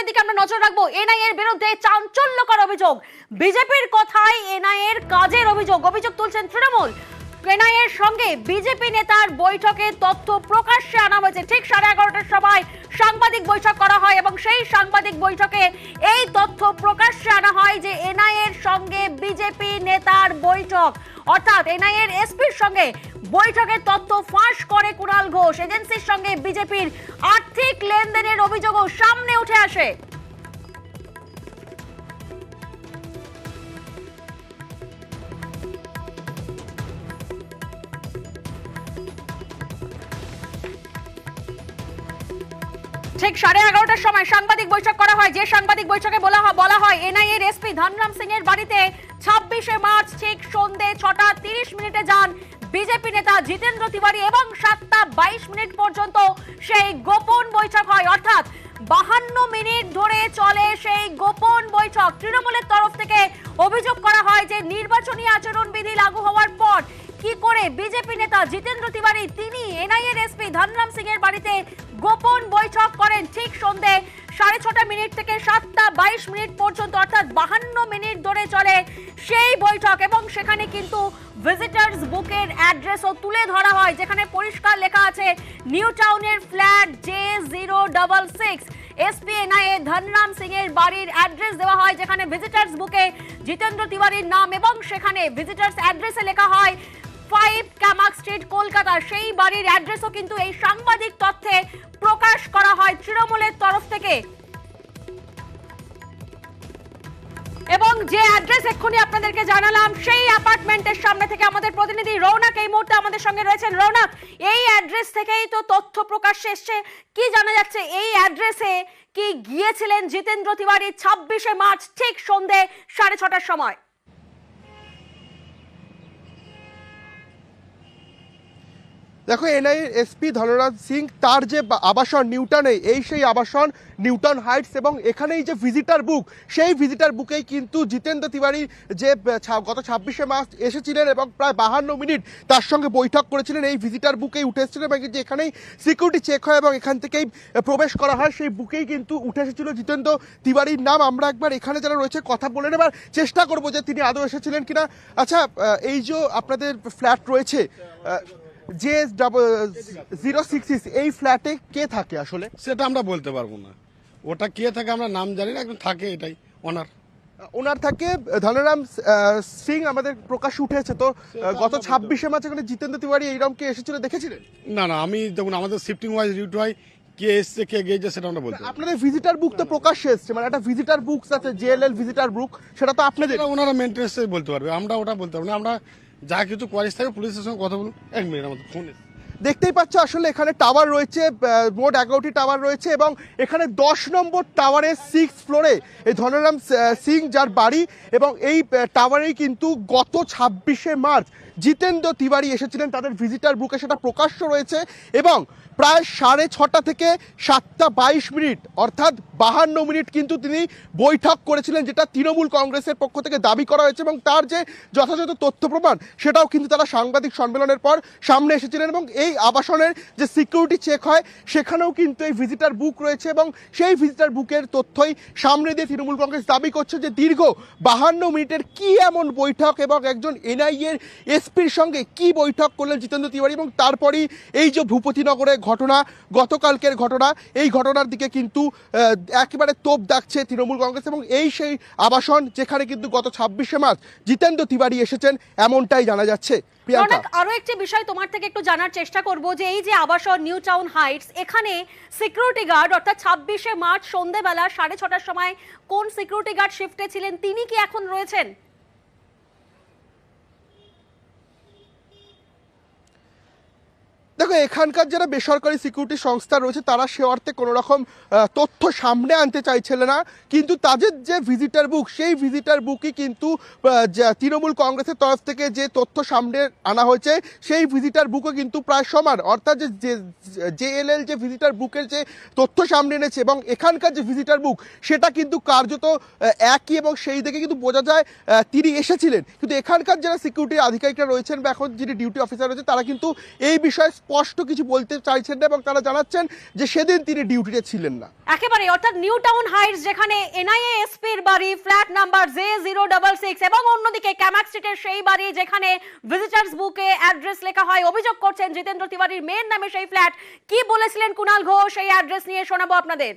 খবরের দিকে আমরা নজর রাখবো। এনআইএর বিরুদ্ধে চাঞ্চল্যকর অভিযোগ, বিজেপির কথায় এনআইএর কাজের অভিযোগ তুলছেন তৃণমূল। এনআইএর সঙ্গে বিজেপি নেতার বৈঠকে তথ্য প্রকাশ্যে আনা হয়েছে। ঠিক 11:30টার সময় সাংবাদিক বৈঠক করা হয় এবং সেই সাংবাদিক বৈঠকে এই তথ্য প্রকাশ্যে আনা হয় যে এনআইএর সঙ্গে বিজেপি নেতার বৈঠক, অর্থাৎ এনআইএর এসপির সঙ্গে বৈঠকের তথ্য ফাঁস করে কুণাল ঘোষ। এজেন্সির সঙ্গে বিজেপির আর্থিক লেনদেনের অভিযোগও সামনে উঠে আসে। ঠিক 11:30টার সময় সাংবাদিক বৈঠক করা হয়, যে সাংবাদিক বৈঠকে বলা হয় এনআইএর এসপি ধনরাম সিং এর বাড়িতে 26শে মার্চ ঠিক সন্ধ্যে 6:30 যান বিজেপি নেতা জিতেন্দ্র তিওয়ারি এবং 7:22 পর্যন্ত সেই গোপন বৈঠক হয়। অর্থাৎ 52 মিনিট ধরে চলে সেই গোপন বৈঠক। তৃণমূলের তরফ থেকে অভিযোগ করা হয় যে নির্বাচনী আচরণবিধি লাগু হওয়ার পর কি করে বিজেপি নেতা জিতেন্দ্র তিওয়ারি তিনি এনআইএর এসপি ধনরাম সিং এর বাড়িতে গোপন বৈঠক করেন ঠিক সন্ধ্যে 6:30 থেকে 7:22 পর্যন্ত, অর্থাৎ 52 মিনিট ধরে চলে সেই বৈঠক। এবং সেখানে কিন্তু ভিজিটার্স বুকের অ্যাড্রেসও তুলে ধরা হয়, যেখানে পরিষ্কার লেখা আছে নিউ টাউনের flat J066। SP NIA Dhanram Singh এর বাড়ির অ্যাড্রেস দেওয়া হয়, যেখানে ভিজিটার্স বুকে জিতেন্দ্র তিওয়ারির নাম এবং সেখানে ভিজিটার্স অ্যাড্রেসে লেখা হয় 5 কামাক স্ট্রিট কলকাতা। সেই বাড়ির অ্যাড্রেসও কিন্তু এই সাংবাদিক তথ্যে প্রকাশ করা হয় তৃণমূলের তরফ থেকে। এবং যে অ্যাড্রেস এক্ষুনি আপনাদেরকে জানালাম, সেই অ্যাপার্টমেন্টের সামনে থেকে আমাদের প্রতিনিধি রৌনক এই মুহূর্তে আমাদের সঙ্গে রয়েছেন। রৌনক, এই অ্যাড্রেস থেকেই তো তথ্য প্রকাশ্যে এসছে, কি জানা যাচ্ছে? এই অ্যাড্রেসে কি গিয়েছিলেন জিতেন্দ্র তিওয়ারি 26শে মার্চ ঠিক সন্ধ্যে 6:30টার সময়? দেখো, এনআইএর এসপি ধনরাজ সিং তার যে আবাসন নিউটনে, এই সেই আবাসন নিউটন হাইটস, এবং এখানেই যে ভিজিটার বুক, সেই ভিজিটার বুকেই কিন্তু জিতেন্দ্র তিওয়ারি যে গত 26শে মার্চ এসেছিলেন এবং প্রায় 52 মিনিট তার সঙ্গে বৈঠক করেছিলেন, এই ভিজিটার বুকেই উঠে এসেছিলেন এবং যে এখানেই সিকিউরিটি চেক হয় এবং এখান থেকেই প্রবেশ করা হয়, সেই বুকেই কিন্তু উঠে এসেছিল জিতেন্দ্র তিওয়ারির নাম। আমরা একবার এখানে যারা রয়েছে কথা বলে নেবার চেষ্টা করবো যে তিনি আদৌ এসেছিলেন কিনা। আচ্ছা, এই যে আপনাদের ফ্ল্যাট রয়েছে J066, এই ফ্ল্যাটে কে থাকে আসলে? সেটা আমরা বলতে পারবো না, ওটা কে থাকে আমরা নাম জানি না, একদম থাকে এটাই ওনার থাকে ধনরাম সিং। আমাদের প্রকাশ উঠেছে তো গত 26শে মার্চ এখানে জিতেন্দ্র তিওয়ারি এইরকম কে এসেছিল দেখেছিলেন? না, আমি দেখুন আমাদের শিফটিং ওয়াইজ ডিউটি হয়, কে এসছে কে গিয়েছে সেটা আমরা বলতে। আপনাদের ভিজিটার বুক তো প্রকাশ্যে এসছে, মানে একটা ভিজিটার বুক আছে JLL ভিজিটার বুক, সেটা তো আপনাদের, ওনারা মেনটেন্স বলতে পারবে, আমরা ওটা বলতে পারবো না। আমরা যা কিছু কোয়ারিজ থাকে পুলিশের সঙ্গে কথা বলুন। 1 মিনিট, আমাদের ফোন দেখতেই পাচ্ছ আসলে এখানে টাওয়ার রয়েছে, মোট 11টি টাওয়ার রয়েছে এবং এখানে 10 নম্বর টাওয়ারের 6th ফ্লোরে এই ধনরাম সিং যার বাড়ি, এবং এই টাওয়ারেই কিন্তু গত 26শে মার্চ জিতেন্দ্র তিওয়ারি এসেছিলেন তাদের ভিজিটার বুকে, সেটা প্রকাশ্য রয়েছে। এবং প্রায় 6:30 থেকে 7:22 অর্থাৎ 52 মিনিট কিন্তু তিনি বৈঠক করেছিলেন, যেটা তৃণমূল কংগ্রেসের পক্ষ থেকে দাবি করা হয়েছে এবং তার যে যথাযথ তথ্য প্রমাণ সেটাও কিন্তু তারা সাংবাদিক সম্মেলনের পর সামনে এসেছিলেন। এবং এই আবাসনের যে সিকিউরিটি চেক হয় সেখানেও কিন্তু এই ভিজিটার বুক রয়েছে এবং সেই ভিজিটার বুকের তথ্যই সামনে দিয়ে তৃণমূল কংগ্রেস দাবি করছে যে দীর্ঘ 52 মিনিটের কি এমন বৈঠক এবং একজন এনআইএর এসপির সঙ্গে কি বৈঠক করলেন জিতেন্দ্র তিওয়ারি। এবং তারপরই এই যে ভূপতিনগরে ঘটনা, গতকালকের ঘটনা, এই ঘটনার দিকে কিন্তু একেবারে তোপ দাগছে তৃণমূল কংগ্রেস এবং এই সেই আবাসন যেখানে কিন্তু গত 26শে মার্চ জিতেন্দ্র তিওয়ারি এসেছেন, এমনটাই জানা যাচ্ছে। আরো একটি বিষয় তোমার থেকে একটু জানার চেষ্টা করব যে এই যে আবাসন নিউ টাউন হাইটস, এখানে সিকিউরিটি গার্ড অর্থাৎ 26শে মার্চ সন্ধ্যেবেলা 6:30টার সময় কোন সিকিউরিটি গার্ড শিফটে ছিলেন, তিনি কি এখন রয়েছেন? দেখো, এখানকার যারা বেসরকারি সিকিউরিটি সংস্থা রয়েছে তারা সে অর্থে কোনো রকম তথ্য সামনে আনতে চাইছিল না, কিন্তু তাদের যে ভিজিটার বুক, সেই ভিজিটার বুকই কিন্তু তৃণমূল কংগ্রেসের তরফ থেকে যে তথ্য সামনে আনা হয়েছে সেই ভিজিটার বুকও কিন্তু প্রায় সমান। অর্থাৎ যে JLL যে ভিজিটার বুকের যে তথ্য সামনে এনেছে এবং এখানকার যে ভিজিটার বুক সেটা কিন্তু কার্যত একই, এবং সেই দেখে কিন্তু বোঝা যায় তিনি এসেছিলেন। কিন্তু এখানকার যারা সিকিউরিটি আধিকারিকরা রয়েছেন বা এখন যিনি ডিউটি অফিসার রয়েছে তারা কিন্তু এই বিষয়ে স্পষ্ট কিছু বলতে চাইছেন না এবং তারা জানাচ্ছেন যে সেদিন তিনি ডিউটিতে ছিলেন না। একেবারে অর্থাৎ নিউ টাউন হাইটস যেখানে এনআইএ এসপির বাড়ি ফ্ল্যাট নাম্বার J066 এবং অন্যদিকে ক্যামাক স্ট্রিটের সেই বাড়ি যেখানে ভিজিটার্স বুকে অ্যাড্রেস লেখা হয়, অভিযোগ করছেন জিতেন্দ্র তিওয়ারির মেয়ের নামে সেই ফ্ল্যাট। কি বলেছিলেন কুণাল ঘোষ সেই অ্যাড্রেস নিয়ে শোনাবো আপনাদের।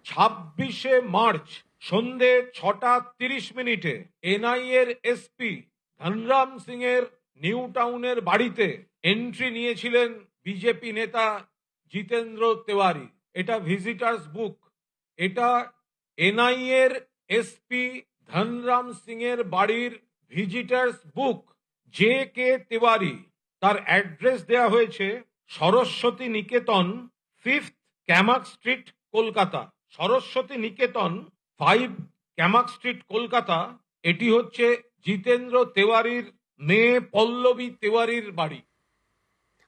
26শে মার্চ সন্ধে 6:30 এনআইএর এসপি ধনরাম সিং এর নিউ টাউনের বাড়িতে এন্ট্রি নিয়েছিলেন বিজেপি নেতা জিতেন্দ্র তিওয়ারি। এটা ভিজিটার্স বুক, এটা এনআইএর এসপি ধনরাম সিং এর বাড়ির ভিজিটার্স বুক। JK তিওয়ারি, তার অ্যাড্রেস দেয়া হয়েছে সরস্বতী নিকেতন 5th ক্যামাক স্ট্রিট কলকাতা। সরস্বতী নিকেতন 5 ক্যামাক স্ট্রিট কলকাতা। এটি হচ্ছে জিতেন্দ্র তিওয়ারির মেয়ে পল্লবী তিওয়ারির বাড়ি।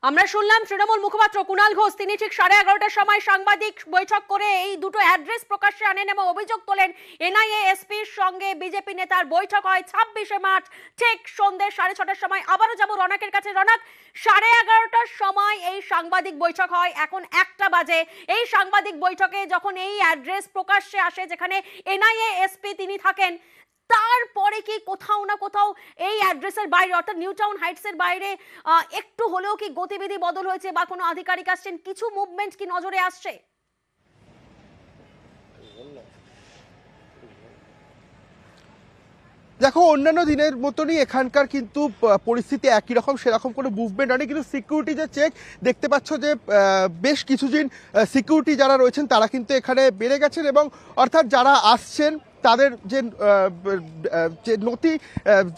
আমরা শুনলাম তৃণমূল মুখপাত্র কুণাল ঘোষ, তিনি ঠিক 11:30টার সময় সাংবাদিক বৈঠক করে এই দুটো অ্যাড্রেস প্রকাশ্যে আনেন এবং অভিযোগ তোলেন এনআইএ এসপির সঙ্গে বিজেপি নেতার বৈঠক হয় 26শে মার্চ ঠিক সন্ধ্যে 6:30টার সময়। আবারও যাব রনকের কাছে। রনক, 11:30টার সময় এই সাংবাদিক বৈঠক হয়, এখন 1টা বাজে। এই সাংবাদিক বৈঠকে যখন এই অ্যাড্রেস প্রকাশ্যে আসে যেখানে এনআইএ এসপি তিনি থাকেন, তারপরে কি কোথাও না কোথাও এই অ্যাড্রেসের বাইরে অর্থাৎ নিউ টাউন হাইটসের বাইরে একটু হলেও কি গতিবিধি বদল হয়েছে বা কোনো আধিকারিক আসছেন, কিছু মুভমেন্ট কি নজরে আসছে? দেখো, অন্যান্য দিনের মতনই এখানকার কিন্তু পরিস্থিতি একই রকম, সেরকম কোনো মুভমেন্ট হয়নি, কিন্তু সিকিউরিটি যে চেক দেখতে পাচ্ছ যে বেশ কিছুদিন সিকিউরিটি যারা রয়েছেন তারা কিন্তু এখানে বেড়ে গেছেন এবং অর্থাৎ যারা আসছেন তাদের যে নথি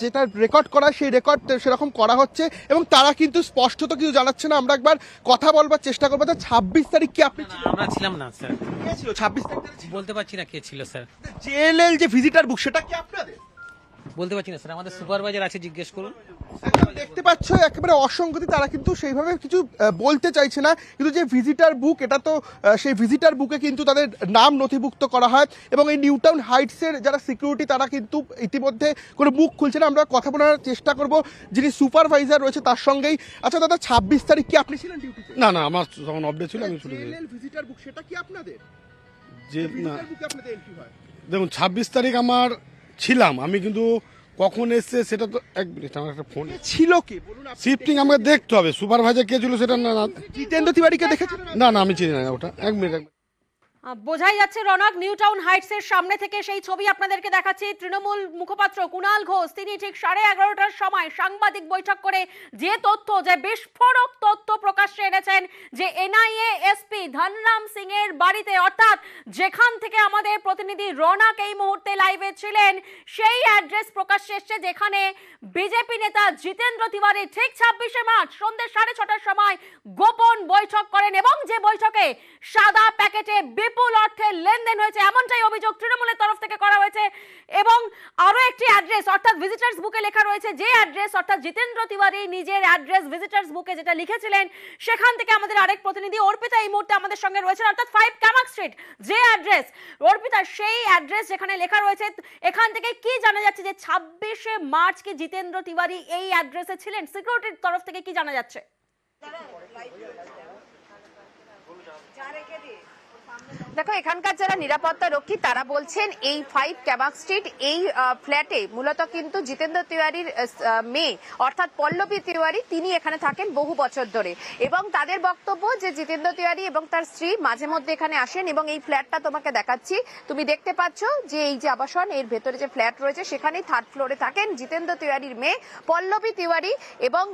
যেটা রেকর্ড করা সেই রেকর্ড সেরকম করা হচ্ছে এবং তারা কিন্তু স্পষ্টত কিছু জানাচ্ছে না। আমরা একবার কথা বলবার চেষ্টা করবো। 26 তারিখ কি আপনি আমরা ছিলাম না স্যার, কে ছিল 26 তারিখ? বলতে পারছি না কে ছিল স্যার, জেএলএল যে ভিজিটার বুক সেটা কি আপনাদের? বলতে পারছি না স্যার, আমাদের সুপারভাইজার আছে, জিজ্ঞেস করুন। একদম দেখতে পাচ্ছ একেবারে অসঙ্গতি, তারা কিন্তু সেইভাবে কিছু বলতে চাইছে না, কিন্তু যে ভিজিটার বুক এটা তো সেই ভিজিটার বুকে কিন্তু তাদের নাম নথিভুক্ত করা হয় এবং এই নিউ টাউন হাইটসের যারা সিকিউরিটি তারা কিন্তু ইতিমধ্যে কোনো মুখ খুলছে না। আমরা কথা বলার চেষ্টা করব যিনি সুপারভাইজার রয়েছে তার সঙ্গেই। আচ্ছা দাদা, 26 তারিখ কি আপনি ছিলেন ডিউটিতে? না না, আমার যখন অপডেট ছিল আমি ছুটি দিই। ভিজিটার বুক সেটা কি আপনাদের? যে না, ভিজিটার বুকে আপনাদের এন্ট্রি হয়? দেখুন 26 তারিখ আমার ছিলাম আমি, কিন্তু কখন এসছে সেটা তো এক মিনিট, আমার একটা ফোন ছিল কি বলুন। শিফটিং আমাকে দেখতে হবে, সুপারভাইজার কে ছিল সেটা না। জিতেন্দ্র তিওয়ারিকে দেখেছিলেন? না না, আমি চিনি না ওটা। এক মিনিট। বোঝাই যাচ্ছে রনক, নিউ টাউন হাইটস এর সামনে থেকে সেই ছবি আপনাদেরকে দেখাচ্ছি। তৃণমূল মুখপাত্র কুণাল ঘোষ তিনি ঠিক 11:30টার সময় সাংবাদিক বৈঠক করে যে তথ্য, যে বিস্ফোরক তথ্য প্রকাশ্যে এনেছেন যে এনআইএ এসপি ধনরাম সিং এর বাড়িতে, অর্থাৎ যেখান থেকে আমাদের প্রতিনিধি রনক এই মুহূর্তে লাইভে ছিলেন, সেই অ্যাড্রেস প্রকাশ্যে এসছে যেখানে বিজেপি নেতা জিতেন্দ্র তিওয়ারি ঠিক 26শে মার্চ সন্ধ্যে 6:30টার সময় গোপন বৈঠক করেন এবং যে বৈঠকে সাদা প্যাকেটে বিপুল অর্থের লেনদেন হয়েছে এমনটাই অভিযোগ তৃণমূলের তরফ থেকে করা হয়েছে। এবং আরো একটি অ্যাড্রেস অর্থাৎ ভিজিটার্স বুকে লেখা রয়েছে, যে অ্যাড্রেস অর্থাৎ জিতেন্দ্র তিওয়ারি নিজের অ্যাড্রেস ভিজিটার্স বুকে যেটা লিখেছিলেন, সেখান থেকে আমাদের আরেক প্রতিনিধি অর্পিতা এই মুহূর্তে আমাদের সঙ্গে রয়েছে, অর্থাৎ 5 ক্যামাক স্ট্রিট যে অ্যাড্রেস। অর্পিতা, সেই অ্যাড্রেস যেখানে লেখা রয়েছে এখান থেকে কি জানা যাচ্ছে যে 26শে মার্চ কি জিতেন্দ্র তিওয়ারি এই অ্যাড্রেসে ছিলেন? সিকিউরিটির তরফ থেকে কি জানা যাচ্ছে? দেখো, এখানকার যারা নিরাপত্তা রক্ষী তারা বলছেন এই 5 ক্যামাক স্ট্রিট এই ফ্ল্যাটে মূলত কিন্তু জিতেন্দ্র তিওয়ারির মেয়ে অর্থাৎ পল্লবী তিওয়ারি তিনি এখানে থাকেন বহু বছর ধরে এবং তাদের বক্তব্য যে জিতেন্দ্র তিওয়ারি এবং তার স্ত্রী মাঝে মধ্যে এখানে আসেন এবং এই ফ্ল্যাটটা তোমাকে দেখাচ্ছি, তুমি দেখতে পাচ্ছ যে এই যে আবাসন এর ভেতরে যে ফ্ল্যাট রয়েছে সেখানেই 3rd ফ্লোরে থাকেন জিতেন্দ্র তিওয়ারির মেয়ে পল্লবী তিওয়ারি এবং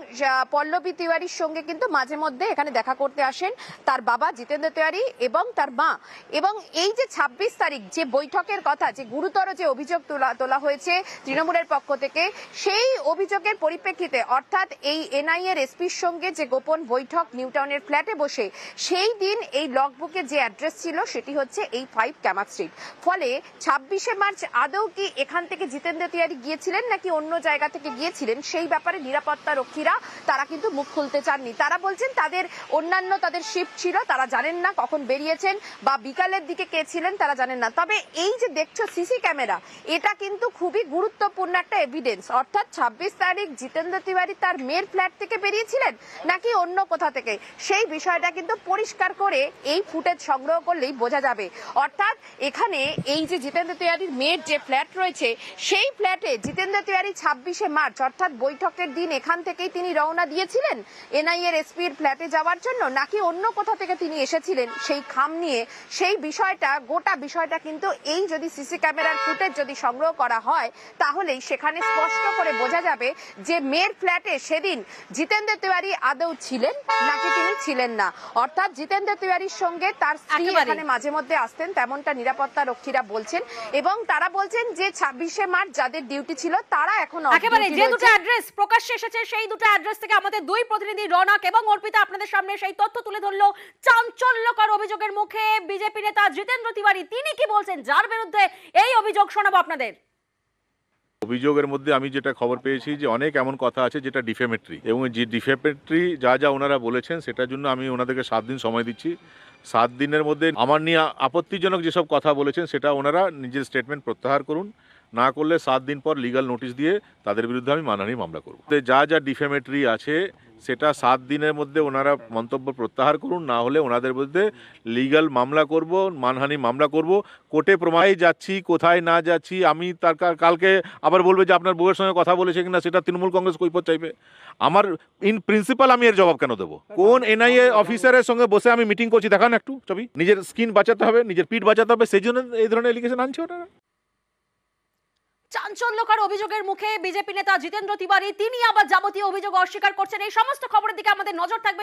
পল্লবী তিওয়ারির সঙ্গে কিন্তু মাঝে মধ্যে এখানে দেখা করতে আসেন তার বাবা জিতেন্দ্র তিওয়ারি এবং তার মা। এবং এই যে 26 তারিখ যে বৈঠকের কথা, যে গুরুতর যে অভিযোগ তোলা হয়েছে তৃণমূলের পক্ষ থেকে, সেই অভিযোগের পরিপ্রেক্ষিতে অর্থাৎ এই এনআইএর এসপির সঙ্গে যে গোপন বৈঠক নিউ টাউনের ফ্ল্যাটে বসে, সেই দিন এই লগবুকে যে অ্যাড্রেস ছিল সেটি হচ্ছে এই 5 ক্যামাক স্ট্রিট। ফলে 26শে মার্চ আদৌ কি এখান থেকে জিতেন্দ্র তিওয়ারি গিয়েছিলেন নাকি অন্য জায়গা থেকে গিয়েছিলেন সেই ব্যাপারে নিরাপত্তা রক্ষীরা তারা কিন্তু মুখ খুলতে চাননি। তারা বলছেন তাদের অন্যান্য তাদের শিফট ছিল, তারা জানেন না কখন বেরিয়েছেন বা বিকাল বিকালের দিকে কে ছিলেন তারা জানেন না। তবে এই যে দেখছো সিসি ক্যামেরা, এটা কিন্তু খুবই গুরুত্বপূর্ণ একটা এভিডেন্স। অর্থাৎ 26 তারিখ জিতেন্দ্র তিওয়ারি তার মেয়ের ফ্ল্যাট থেকে বেরিয়েছিলেন নাকি অন্য কোথা থেকে, সেই বিষয়টা কিন্তু পরিষ্কার করে এই ফুটেজ সংগ্রহ করলেই বোঝা যাবে। অর্থাৎ এখানে এই যে জিতেন্দ্র তিওয়ারির মেয়ের যে ফ্ল্যাট রয়েছে, সেই ফ্ল্যাটে জিতেন্দ্র তিওয়ারি 26শে মার্চ অর্থাৎ বৈঠকের দিন এখান থেকেই তিনি রওনা দিয়েছিলেন এনআইএ এর এসপির ফ্ল্যাটে যাওয়ার জন্য, নাকি অন্য কোথা থেকে তিনি এসেছিলেন সেই খাম নিয়ে, সেই বিষয়টা গোটা বিষয়টা কিন্তু এই যদি সিসি ক্যামেরার ফুটেজ যদি সংগ্রহ করা হয় তাহলেই সেখানে স্পষ্ট করে বোঝা যাবে যে মেয়ের ফ্ল্যাটে সেদিন জিতেন্দ্র তিওয়ারি আদৌ ছিলেন নাকি তিনি ছিলেন না। অর্থাৎ জিতেন্দ্র তিওয়ারির সঙ্গে তার স্ত্রী একেবারে। এখানে মাঝে মধ্যে আসতেন, তেমনটা নিরাপত্তা রক্ষীরা বলছেন, এবং তারা বলছেন যে 26শে মার্চ যাদের ডিউটি ছিল তারা এখন off একেবারে duty যে দুটো রয়েছে। অ্যাড্রেস প্রকাশ্যে এসেছে সেই দুটো অ্যাড্রেস থেকে আমাদের দুই প্রতিনিধি রনক এবং অর্পিতা আপনাদের সামনে সেই তথ্য তুলে ধরলো। চাঞ্চল্যকর অভিযোগের মুখে বিজেপি নেতা জিতেন্দ্র তিওয়ারি, তিনি কি বলছেন, যার বিরুদ্ধে এই অভিযোগ শোনাবো আপনাদের। অভিযোগের মধ্যে আমি যেটা খবর পেয়েছি যে অনেক এমন কথা আছে যেটা ডিফেমেটরি, এবং যে ডিফেমেটরি যা যা ওনারা বলেছেন সেটার জন্য আমি ওনাদেরকে 7 দিন সময় দিচ্ছি। 7 দিনের মধ্যে আমার নিয়ে আপত্তিজনক যেসব কথা বলেছেন সেটা ওনারা নিজের স্টেটমেন্ট প্রত্যাহার করুন, না করলে 7 দিন পর লিগ্যাল নোটিশ দিয়ে তাদের বিরুদ্ধে আমি মানহানি মামলা করব। তো যা যা ডিফেমেটরি আছে সেটা 7 দিনের মধ্যে ওনারা মন্তব্য প্রত্যাহার করুন, না হলে ওনাদের বিরুদ্ধে লিগ্যাল মামলা করব, মানহানি মামলা করব। কোর্টে প্রমাণে যাচ্ছি, কোথায় না যাচ্ছি, আমি তার কালকে আবার বলবে যে আপনার বউয়ের সঙ্গে কথা বলেছে কিনা সেটা তৃণমূল কংগ্রেস কৈফিয়ত চাইবে। আমার ইন প্রিন্সিপাল আমি এর জবাব কেন দেবো? কোন এনআইএ অফিসারের সঙ্গে বসে আমি মিটিং করছি দেখান একটু ছবি। নিজের স্কিন বাঁচাতে হবে, নিজের পিঠ বাঁচাতে হবে, সেই জন্য এই ধরনের এলিগেশন আনছে ওনারা। চাঞ্চল্যকর অভিযোগের মুখে বিজেপি নেতা জিতেন্দ্র তিওয়ারি, তিনি আবার যাবতীয় অভিযোগ অস্বীকার করছেন। এই সমস্ত খবরের দিকে আমাদের নজর থাকবে।